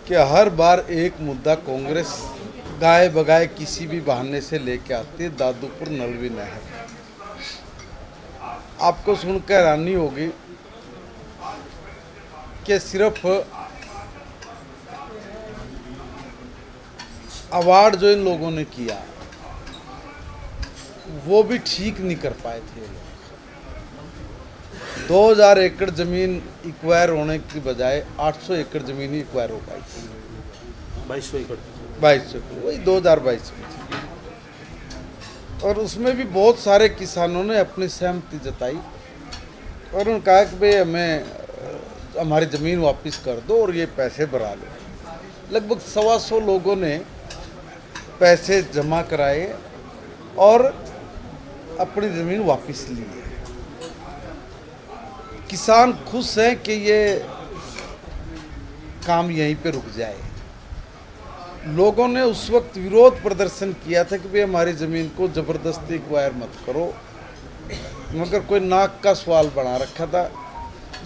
कि हर बार एक मुद्दा कांग्रेस गाए बगाए किसी भी बहाने से लेके आती है, दादूपुर नलवी नहर। आपको सुनकर हैरानी होगी कि सिर्फ अवार्ड जो इन लोगों ने किया वो भी ठीक नहीं कर पाए थे। 2000 एकड़ जमीन एक्वायर होने की बजाय 800 एकड़ जमीन ही एक्वायर हो पाई थी। 2200 एकड़ 2200 वही 2022 में थी। और उसमें भी बहुत सारे किसानों ने अपनी सहमति जताई और उन्होंने कहा कि भाई हमें हमारी ज़मीन वापस कर दो और ये पैसे भरा लो। लगभग 125 लोगों ने पैसे जमा कराए और अपनी ज़मीन वापस ली है। किसान खुश हैं कि ये काम यहीं पे रुक जाए। लोगों ने उस वक्त विरोध प्रदर्शन किया था कि भाई हमारी ज़मीन को ज़बरदस्ती एक्वायर मत करो, मगर कोई नाक का सवाल बना रखा था।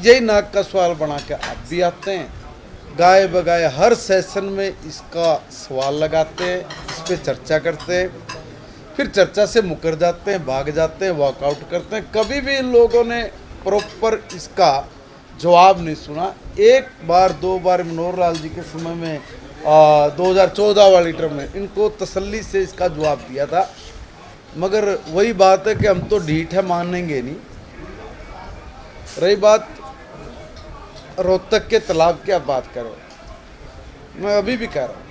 यही नाक का सवाल बना के अब भी आते हैं, गाए बगाए हर सेशन में इसका सवाल लगाते हैं, इस पर चर्चा करते हैं, फिर चर्चा से मुकर जाते हैं, भाग जाते हैं, वॉकआउट करते हैं। कभी भी इन लोगों ने प्रॉपर इसका जवाब नहीं सुना। एक बार दो बार मनोहर लाल जी के समय में 2014 वाली टर्म में इनको तसल्ली से इसका जवाब दिया था, मगर वही बात है कि हम तो ढीठ है, मानेंगे नहीं। रही बात रोहतक के तालाब की, आप बात करो, मैं अभी भी कह रहा हूँ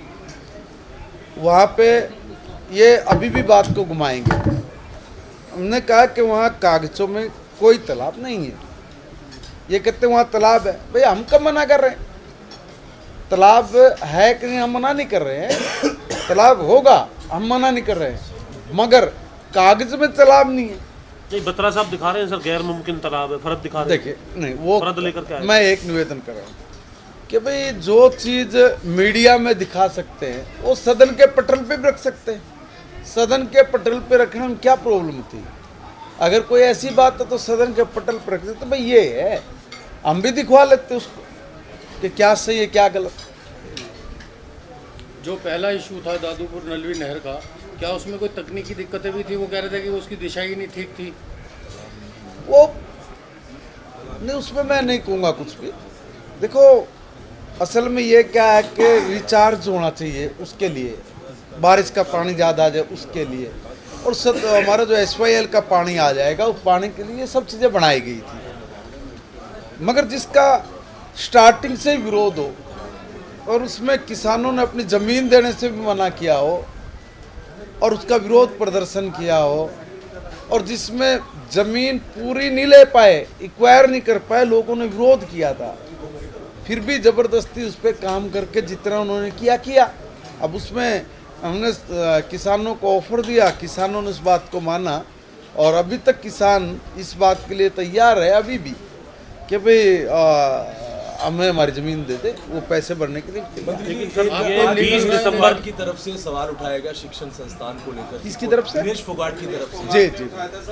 वहाँ पे ये अभी भी बात को घुमाएंगे। हमने कहा कि वहाँ कागजों में कोई तालाब नहीं है। ये कहते हैं वहाँ तालाब है। भाई हम कब मना कर रहे हैं? तालाब है कि नहीं हम मना नहीं कर रहे हैं, तालाब होगा, हम मना नहीं कर रहे हैं, मगर कागज में तालाब नहीं है। नहीं, बत्रा साहब दिखा रहे हैं सर गैर मुमकिन तालाब है, फर्द दिखा रहे हैं। देखिए नहीं, वो फर्द लेकर के आए। मैं एक निवेदन कर रहा हूँ कि भाई जो चीज़ मीडिया में दिखा सकते हैं वो सदन के पटल पे भी रख सकते हैं। सदन के पटल पे रखने में क्या प्रॉब्लम थी? अगर कोई ऐसी बात है तो सदन के पटल पर रख देते, भाई ये है, हम भी दिखवा लेते उसको कि क्या सही है क्या गलत। जो पहला इशू था दादूपुर नलवी नहर का, क्या उसमें कोई तकनीकी दिक्कतें भी थी? वो कह रहे थे कि उसकी दिशा ही नहीं ठीक थी। वो नहीं, उसमें मैं नहीं कहूँगा कुछ भी। देखो असल में ये क्या है कि रिचार्ज होना चाहिए, उसके लिए बारिश का पानी ज़्यादा आ जाए उसके लिए, और हमारा जो SYL का पानी आ जाएगा उस पानी के लिए सब चीज़ें बनाई गई थी। मगर जिसका स्टार्टिंग से ही विरोध हो और उसमें किसानों ने अपनी ज़मीन देने से भी मना किया हो और उसका विरोध प्रदर्शन किया हो, और जिसमें ज़मीन पूरी नहीं ले पाए, एक्वायर नहीं कर पाए, लोगों ने विरोध किया था, फिर भी ज़बरदस्ती उस पर काम करके जितना उन्होंने किया। अब उसमें हमने किसानों को ऑफर दिया, किसानों ने इस बात को माना और अभी तक किसान इस बात के लिए तैयार है अभी भी कि भाई हमें हमारी ज़मीन दे दे, वो पैसे भरने के लिए। लेकिन सर ये 20 दिसंबर की तरफ से सवाल उठाएगा शिक्षण संस्थान को लेकर। किसकी तरफ से? दिनेश फोगाट की तरफ से जी।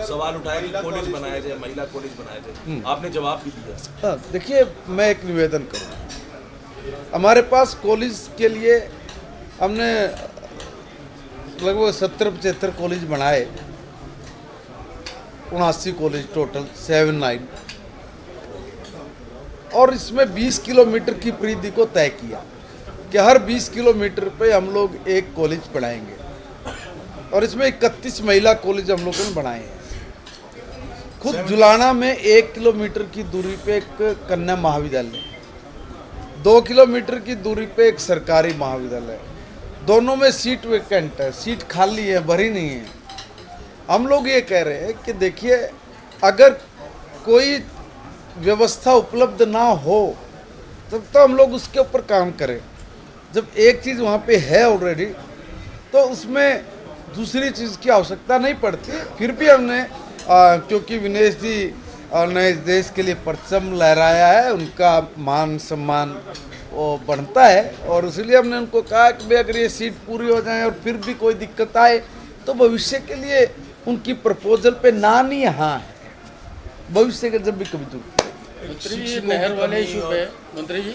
सवाल उठाया कि कॉलेज बनाया जाए, महिला कॉलेज बनाया जाए। आपने जवाब भी दिया। हाँ, देखिए मैं एक निवेदन करूँ, हमारे पास कॉलेज के लिए हमने लगभग 70-75 कॉलेज बनाए, 79 कॉलेज टोटल 79, और इसमें 20 किलोमीटर की परिधि को तय किया कि हर 20 किलोमीटर पे हम लोग एक कॉलेज पढ़ाएंगे, और इसमें 31 महिला कॉलेज हम लोगों ने बनाए हैं। खुद जुलाना में 1 किलोमीटर की दूरी पे एक कन्या महाविद्यालय, 2 किलोमीटर की दूरी पे एक सरकारी महाविद्यालय, दोनों में सीट वेकेंट है, सीट खाली है, भरी नहीं है। हम लोग ये कह रहे हैं कि देखिए अगर कोई व्यवस्था उपलब्ध ना हो तब तो हम लोग उसके ऊपर काम करें। जब एक चीज़ वहाँ पे है ऑलरेडी तो उसमें दूसरी चीज़ की आवश्यकता नहीं पड़ती। फिर भी हमने क्योंकि विनेश जी ने इस देश के लिए परचम लहराया है, उनका मान सम्मान वो बढ़ता है, और इसलिए हमने उनको कहा कि भाई अगर ये सीट पूरी हो जाए और फिर भी कोई दिक्कत आए तो भविष्य के लिए उनकी प्रपोजल पे ना नहीं हाँ है, भविष्य के जब भी कभी मंत्री जी नहर वाले इशू पे, मंत्री जी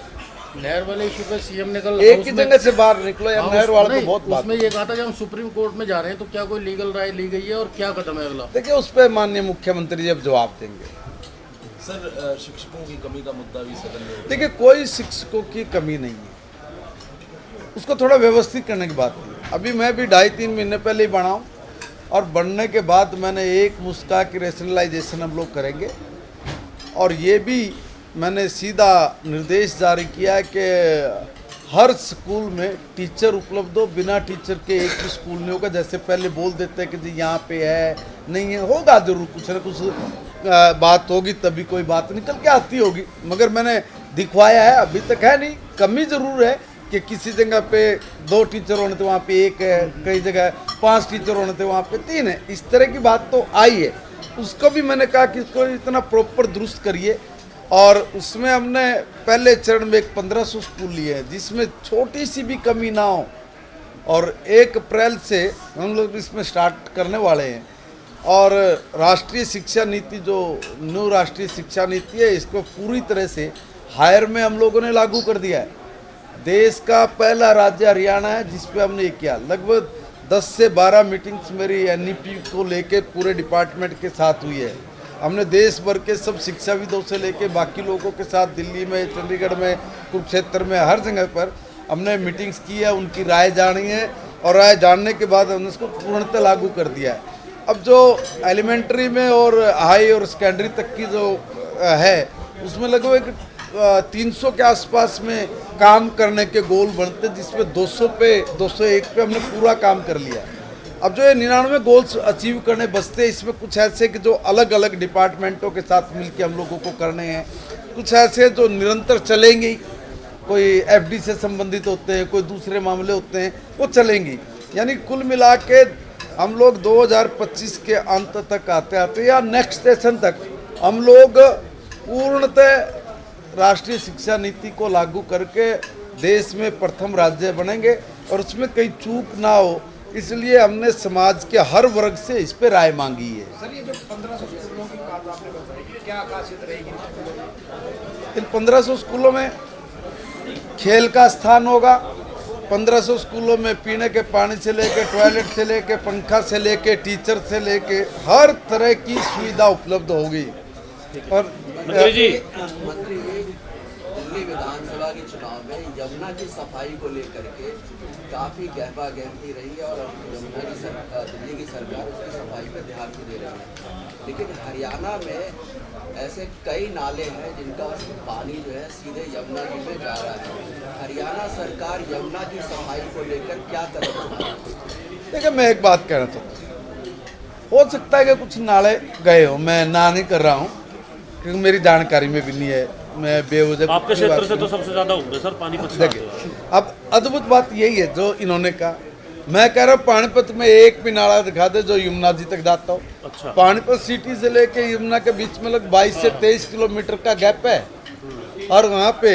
नहर वाले इशू पे सीएम ने कल एक हाउस ही में- जगह से बाहर निकलो यार, हाउस- नहर वाले नहीं, तो बहुत बात। उसमें ये कहा था कि हम सुप्रीम कोर्ट में जा रहे हैं, तो क्या कोई लीगल राय ली गई है और क्या कदम है अगला? देखिए उस पर माननीय मुख्यमंत्री जी अब जवाब देंगे। सर शिक्षकों की कमी का मुद्दा भी सदन में उठा। देखिए कोई शिक्षकों की कमी नहीं है, उसको थोड़ा व्यवस्थित करने की बात है। अभी मैं भी 2.5-3 महीने पहले ही बना हूँ और बनने के बाद मैंने एक मुस्का की रेशनलाइजेशन हम लोग करेंगे और ये भी मैंने सीधा निर्देश जारी किया है कि हर स्कूल में टीचर उपलब्ध हो, बिना टीचर के एक भी स्कूल नहीं होगा। जैसे पहले बोल देते हैं कि जी यहाँ पे है नहीं है, होगा जरूर कुछ ना कुछ बात होगी तभी कोई बात निकल के आती होगी, मगर मैंने दिखवाया है, अभी तक है नहीं। कमी ज़रूर है कि किसी जगह पे 2 टीचर होने थे वहाँ पे 1 है, कई जगह 5 टीचर होने थे वहाँ पे 3 है, इस तरह की बात तो आई है। उसको भी मैंने कहा कि इसको इतना प्रॉपर दुरुस्त करिए और उसमें हमने पहले चरण में एक 1500 स्कूल लिए हैं जिसमें छोटी सी भी कमी ना हो और 1 अप्रैल से हम लोग इसमें स्टार्ट करने वाले हैं। और राष्ट्रीय शिक्षा नीति जो न्यू राष्ट्रीय शिक्षा नीति है इसको पूरी तरह से हायर में हम लोगों ने लागू कर दिया है। देश का पहला राज्य हरियाणा है जिस पे हमने ये किया। लगभग 10 से 12 मीटिंग्स मेरी एनईपी को लेके पूरे डिपार्टमेंट के साथ हुई है। हमने देश भर के सब शिक्षाविदों से लेके बाकी लोगों के साथ दिल्ली में, चंडीगढ़ में, कुरुक्षेत्र में, हर जगह पर हमने मीटिंग्स की है, उनकी राय जानी है और राय जानने के बाद हमने इसको पूर्णतः लागू कर दिया है। अब जो एलिमेंट्री में और हाई और सेकेंडरी तक की जो है उसमें लगभग 300 के आसपास में काम करने के गोल बनते जिसमें 201 पे हमने पूरा काम कर लिया। अब जो ये 99 गोल्स अचीव करने बचते हैं इसमें कुछ ऐसे कि जो अलग अलग डिपार्टमेंटों के साथ मिलकर हम लोगों को करने हैं, कुछ ऐसे जो निरंतर चलेंगे, कोई एफडी से संबंधित होते हैं, कोई दूसरे मामले होते हैं, वो चलेंगी। यानी कुल मिला के हम लोग 2025 के अंत तक आते आते या नेक्स्ट सेशन तक हम लोग पूर्णतः राष्ट्रीय शिक्षा नीति को लागू करके देश में प्रथम राज्य बनेंगे और उसमें कहीं चूक ना हो, इसलिए हमने समाज के हर वर्ग से इस पे राय मांगी है। सर ये जो 1500 स्कूलों की बात आपने बताई, क्या खासियत रहेगी? इन 1500 स्कूलों में खेल का स्थान होगा, 1500 स्कूलों में पीने के पानी से लेके, टॉयलेट से लेके, पंखा से लेके, टीचर से लेके हर तरह की सुविधा उपलब्ध होगी। और मंत्री जी मंत्री दिल्ली विधानसभा के चुनाव में यमुना की सफाई को लेकर के काफ़ी गहमा गहमी रही है और यमुना की दिल्ली की सरकार उसकी सफाई पर ध्यान भी दे रही है, लेकिन हरियाणा में ऐसे कई नाले हैं जिनका पानी जो है सीधे यमुना जी में जा रहा है। हरियाणा सरकार यमुना की सफाई को लेकर क्या कदम उठा रही है? देखिए मैं एक बात कहना चाहता हूँ, हो सकता है कि कुछ नाले गए हो, मैं ना नहीं कर रहा हूँ क्योंकि मेरी जानकारी में भी नहीं है, मैं बेवजह आपके क्षेत्र से तो सबसे ज्यादा होंगे सर पानीपत से आते देखिए हो। अब अद्भुत बात यही है जो इन्होंने कहा। मैं कह रहा हूँ पानीपत में एक भी नाला दिखा दे जो यमुना जी तक जाता हो। अच्छा। पानीपत सिटी से लेके यमुना के बीच में लगभग 22 से 23 किलोमीटर का गैप है और वहाँ पे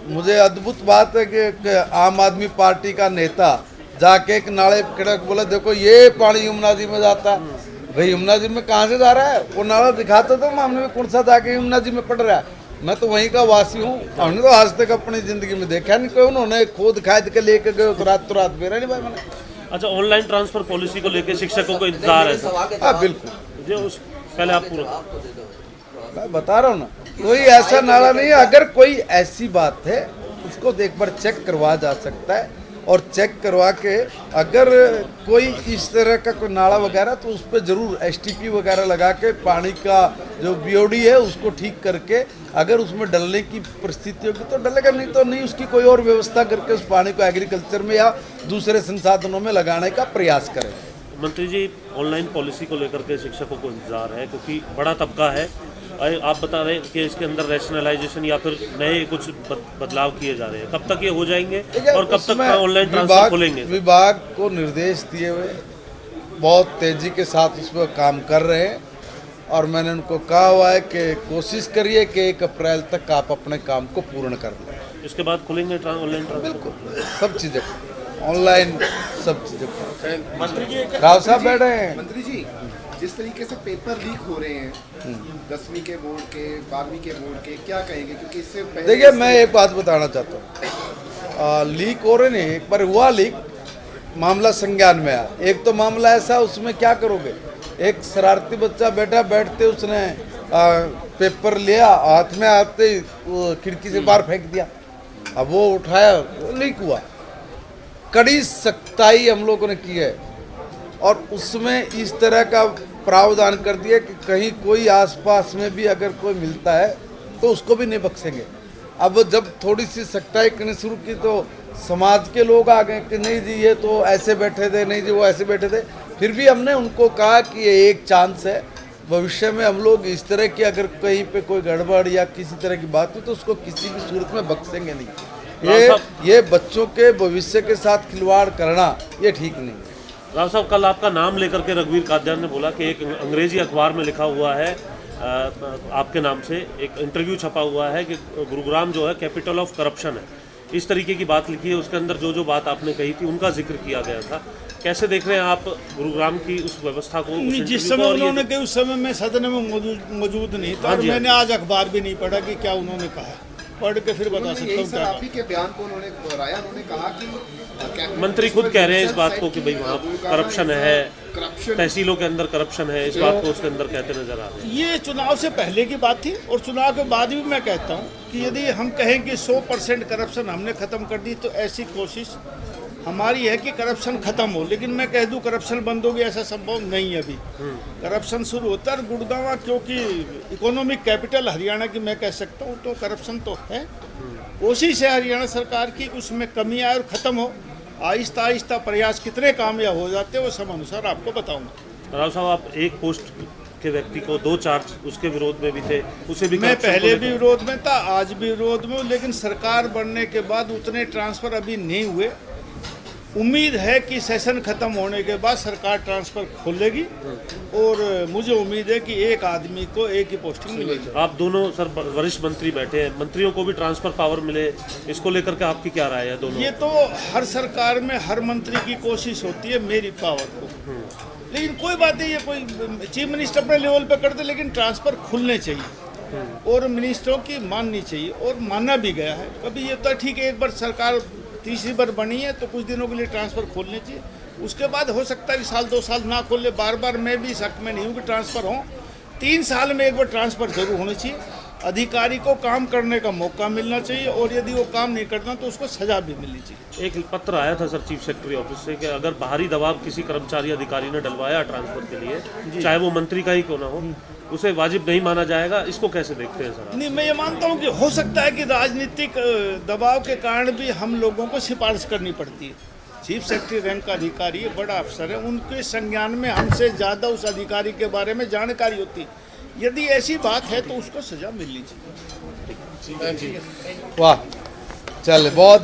मुझे अद्भुत बात है कि आम आदमी पार्टी का नेता जाके एक नाले खड़े बोला देखो ये पानी यमुना जी में जाता है। भाई यमुना जी में कहाँ से जा रहा है? वो नाला दिखाता तो मामले में कौन सा जाके यमुना जी में पड़ रहा है। मैं तो वहीं का वासी हूँ, हमने तो आज तक अपनी ज़िंदगी में देखा नहीं कोई उन्होंने खोद खाद के लेके गए तो रात मेरा नहीं भाई मैंने। अच्छा, ऑनलाइन ट्रांसफर पॉलिसी को लेकर शिक्षकों को इंतजार है सर। हाँ बिल्कुल, जो उस पहले आप पूरा आपको दे दो। मैं बता रहा हूँ ना, कोई ऐसा नाला नहीं है। अगर कोई ऐसी बात है उसको एक बार चेक करवा जा सकता है और चेक करवा के अगर कोई इस तरह का कोई नाला वगैरह तो उस पर ज़रूर एसटीपी वगैरह लगा के पानी का जो बीओडी है उसको ठीक करके अगर उसमें डलने की परिस्थिति होगी तो डलेगा, नहीं तो नहीं, उसकी कोई और व्यवस्था करके उस पानी को एग्रीकल्चर में या दूसरे संसाधनों में लगाने का प्रयास करें। मंत्री जी ऑनलाइन पॉलिसी को लेकर के शिक्षकों को इंतजार है क्योंकि बड़ा तबका है। आप बता रहे हैं कि इसके अंदर रैशनलाइजेशन या फिर नए कुछ बदलाव किए जा रहे हैं, कब तक ये हो जाएंगे और कब तक ऑनलाइन ट्रांसफर खुलेंगे? विभाग को निर्देश दिए हुए बहुत तेजी के साथ उस पर काम कर रहे हैं और मैंने उनको कहा हुआ है कि कोशिश करिए कि 1 अप्रैल तक आप अपने काम को पूर्ण कर लें। इसके बाद खुलेंगे ऑनलाइन ट्रांसफर? बिल्कुल, सब चीज़ें ऑनलाइन, सब चीज़ें। राव साहब बैठे हैं। मंत्री जी जिस तरीके से पेपर लीक हो रहे हैं 10वीं के बोर्ड के 12वीं के बोर्ड के, क्या कहेंगे? क्योंकि इससे पहले देखिए, मैं एक बात बताना चाहता हूँ, लीक हो रहे नहीं, एक बार हुआ लीक, मामला संज्ञान में आया। एक तो मामला ऐसा, उसमें क्या करोगे, एक शरारती बच्चा बैठते उसने पेपर लिया, हाथ में आते ही वो खिड़की से बाहर फेंक दिया, अब वो उठाया, वो लीक हुआ। कड़ी सख्ताई हम लोगों ने की है और उसमें इस तरह का प्रावधान कर दिया कि कहीं कोई आसपास में भी अगर कोई मिलता है तो उसको भी नहीं बख्शेंगे। अब जब थोड़ी सी सख्ताई करनी शुरू की तो समाज के लोग आ गए कि नहीं जी ये तो ऐसे बैठे थे, नहीं जी वो ऐसे बैठे थे। फिर भी हमने उनको कहा कि ये एक चांस है, भविष्य में हम लोग इस तरह की अगर कहीं पे कोई गड़बड़ या किसी तरह की बात हुई तो उसको किसी भी सूरत में बख्शेंगे नहीं। ये बच्चों के भविष्य के साथ खिलवाड़ करना ये ठीक नहीं है। राव साहब, कल आपका नाम लेकर के रघुवीर कादियान ने बोला कि एक अंग्रेजी अखबार में लिखा हुआ है आपके नाम से एक इंटरव्यू छपा हुआ है कि गुरुग्राम जो है कैपिटल ऑफ करप्शन है, इस तरीके की बात लिखी है। उसके अंदर जो बात आपने कही थी उनका जिक्र किया गया था। कैसे देख रहे हैं आप गुरुग्राम की उस व्यवस्था को? नहीं, जिस समय उन्होंने कहा उस समय मैं सदन में मौजूद नहीं था और मैंने आज अखबार भी नहीं पढ़ा कि क्या उन्होंने कहा, पढ़ के फिर बता सकता हूँ। आप ही के बयान को उन्होंने दोहराया, उन्होंने कहा कि मंत्री खुद कह रहे हैं इस बात को कि भाई वहाँ करप्शन है, तहसीलों के अंदर करप्शन है, इस बात को उसके अंदर कहते नजर आ रहे हैं। ये चुनाव से पहले की बात थी और चुनाव के बाद भी मैं कहता हूँ कि यदि हम कहें कि 100% करप्शन हमने खत्म कर दी तो ऐसी कोशिश हमारी है कि करप्शन खत्म हो, लेकिन मैं कह दूं करप्शन बंद होगी ऐसा संभव नहीं है। अभी करप्शन शुरू होता है। गुड़गांव क्योंकि इकोनॉमिक कैपिटल हरियाणा की मैं कह सकता हूं, तो करप्शन तो है। कोशिश है हरियाणा सरकार की उसमें कमी आए और ख़त्म हो। आहिस्ता आहिस्ता प्रयास कितने कामयाब हो जाते हैं वो सब अनुसार आपको बताऊंगा। राव साहब, आप एक पोस्ट के व्यक्ति को 2 चार्ज उसके विरोध में भी थे, उसे भी मैं पहले भी विरोध में था, आज भी विरोध में हूँ, लेकिन सरकार बनने के बाद उतने ट्रांसफ़र अभी नहीं हुए। उम्मीद है कि सेशन खत्म होने के बाद सरकार ट्रांसफर खोलेगी और मुझे उम्मीद है कि एक आदमी को एक ही पोस्टिंग मिलेगी। आप दोनों सर वरिष्ठ मंत्री बैठे हैं, मंत्रियों को भी ट्रांसफर पावर मिले, इसको लेकर के आपकी क्या राय है? दोनों ये तो हर सरकार में हर मंत्री की कोशिश होती है मेरी पावर को, लेकिन कोई बात नहीं, ये कोई चीफ मिनिस्टर अपने लेवल पे कर दे, लेकिन ट्रांसफर खुलने चाहिए और मिनिस्टरों की माननी चाहिए और माना भी गया है। कभी ये तो ठीक है, एक बार सरकार तीसरी बार बनी है तो कुछ दिनों के लिए ट्रांसफ़र खोलने चाहिए, उसके बाद हो सकता है कि 1-2 साल ना खोले। बार बार मैं भी शक में नहीं हूँ कि ट्रांसफ़र हो, 3 साल में एक बार ट्रांसफ़र जरूर होनी चाहिए। अधिकारी को काम करने का मौका मिलना चाहिए और यदि वो काम नहीं करता तो उसको सजा भी मिलनी चाहिए। एक पत्र आया था सर चीफ सेक्रेटरी ऑफिस से कि अगर बाहरी दबाव किसी कर्मचारी अधिकारी ने डलवाया ट्रांसफर के लिए, चाहे वो मंत्री का ही क्यों ना हो, उसे वाजिब नहीं माना जाएगा। इसको कैसे देखते हैं सर? नहीं, मैं ये मानता हूँ कि हो सकता है कि राजनीतिक दबाव के कारण भी हम लोगों को सिफारिश करनी पड़ती है। चीफ सेक्रेटरी रैंक का अधिकारी है, बड़ा अफसर है, उनके संज्ञान में हमसे ज़्यादा उस अधिकारी के बारे में जानकारी होती है। यदि ऐसी बात है तो उसको सजा मिलनी चाहिए। वाह, चल बहुत